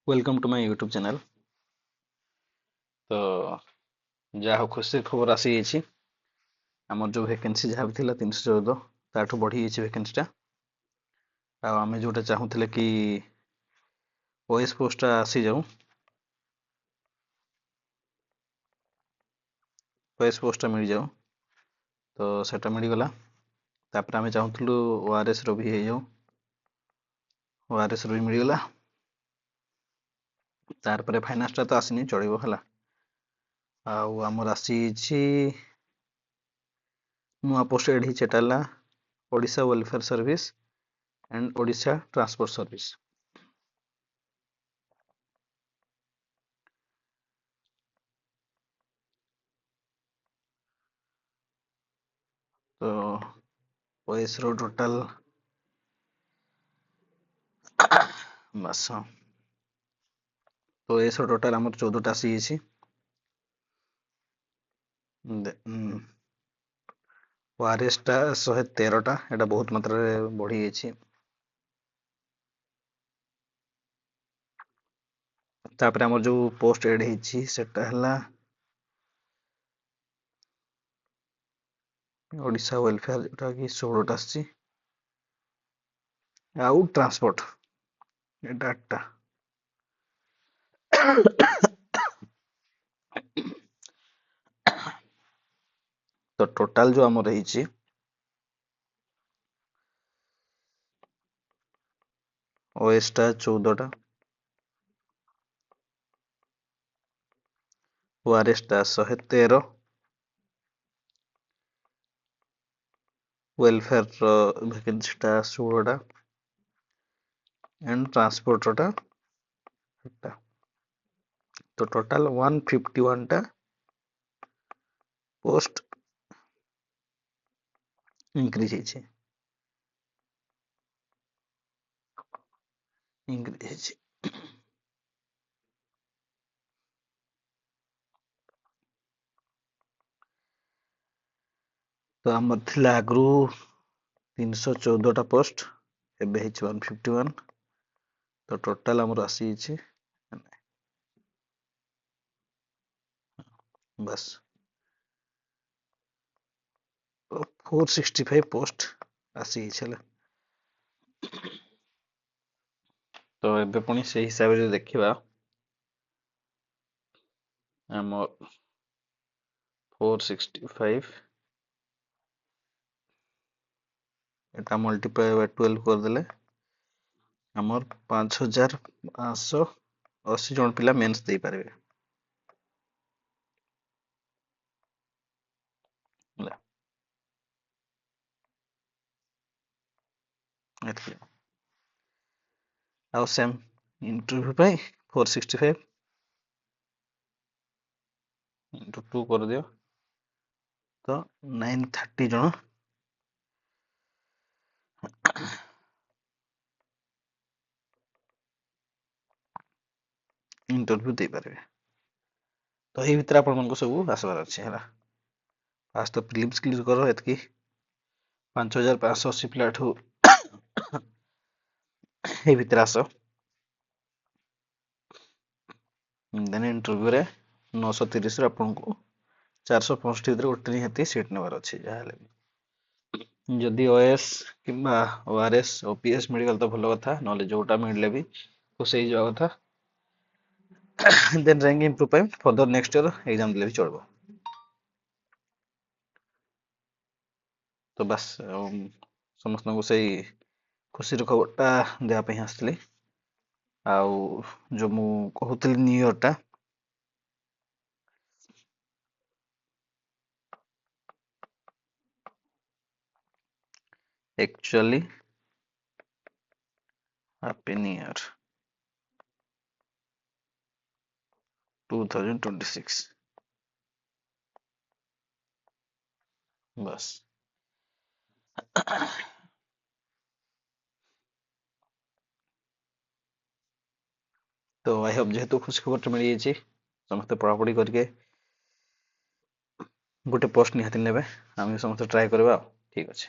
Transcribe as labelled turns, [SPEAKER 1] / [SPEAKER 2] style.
[SPEAKER 1] Welcome to my YouTube channel. तो जहाँ हो खुशी खबर आसी जाइए आमर जो वैकेंसी जहाँ भी थिला 314 ताठू बढ़ी जाइए वैकेंसीटा। आम जोटा चाहूले कि ओएस पोस्टा आसी जाऊ ओएस पोस्टा मिल जाऊ तो सेटा मिलगला। तापर आम चाहूलु ओआरएस रो भी हो ओआरएस रो भी मिलगला। तार पर फाइनान्सटा तो आसनी चलो है आमर आसी नुआ पोस्ट एड होता Odisha welfare service and Odisha transport service. तो ओएस रो टोटल बस हाँ। तो ये सब टोटाल आम 14टा आसी ओआरएस टा 113टा एटा बहुत मात्रा रे बढ़ी जाइए। तापर आमर जो पोस्ट एड होती सेटा हला ओडिशा वेलफेयर जोटा कि 16टा आसी आउ ट्रांसपोर्ट एटा 8टा। तो टोटाल जो आमर रही ओएस टा 14टा ओआरएस टा 113 वेलफेयर वैकेंसी टा 16टा एंड ट्रांसपोर्ट टा 8टा। तो टोटाल 151टा पोस्ट इंक्रीज इंक्रीज। तो आमर थिला आगु 314टा पोस्ट एबे 151। तो टोटाल आमर आसी बस 465 पोस्ट आसी। तो एबे पुणी से हिसाब से देखिबा आम 465 एटा मल्टीप्लाई बाय 12 करदेले आमर 5580 जन पिला मेंस दे पारबे। ହେଲା, ଏତିକି। ଆଉ ସେମ୍ इंटरव्यू ପାଇଁ 465 इंटू 2 କରିଦିଅ ତ 930 ଜଣ इंटरव्यू दे पारबे। तो एही भितर आपण मानको सब आसबार अछि हैला। फास्ट तो प्रिलिम्स क्लियर करो एतकी 5580 पिलाठू एही भितर आस देन इंटरव्यू रे 930 रे आपनको 465 भितर गोटे निहाती सीट नेबार अछि जाहाले जदि ओएस किंबा ओआरएस ओपीएस मिलगल तो भलो कथा नले जोटा मिलले भी खुश हो जावा कथा। देन रैंक इंप्रूव ପାଇଁ फर्दर नेक्स्ट ईयर एग्जाम देले भी चलबो। तो बस समस्त को सही खुशी खबरटा देवा ପାଇଁ ଆସିଥିଲି। ଆଉ जो मु कहूଥିଲି न्यू इयर टा एक्चुअली हैप्पी न्यू ईयर 2026 बस। तो आई होप जेहेतु खुशी खबर मिल जाइए समस्त पढ़ापढ़ी करके गोटे पोस्ट निहाती नेबे आम समस्त ट्राए करवा ठीक अच्छे।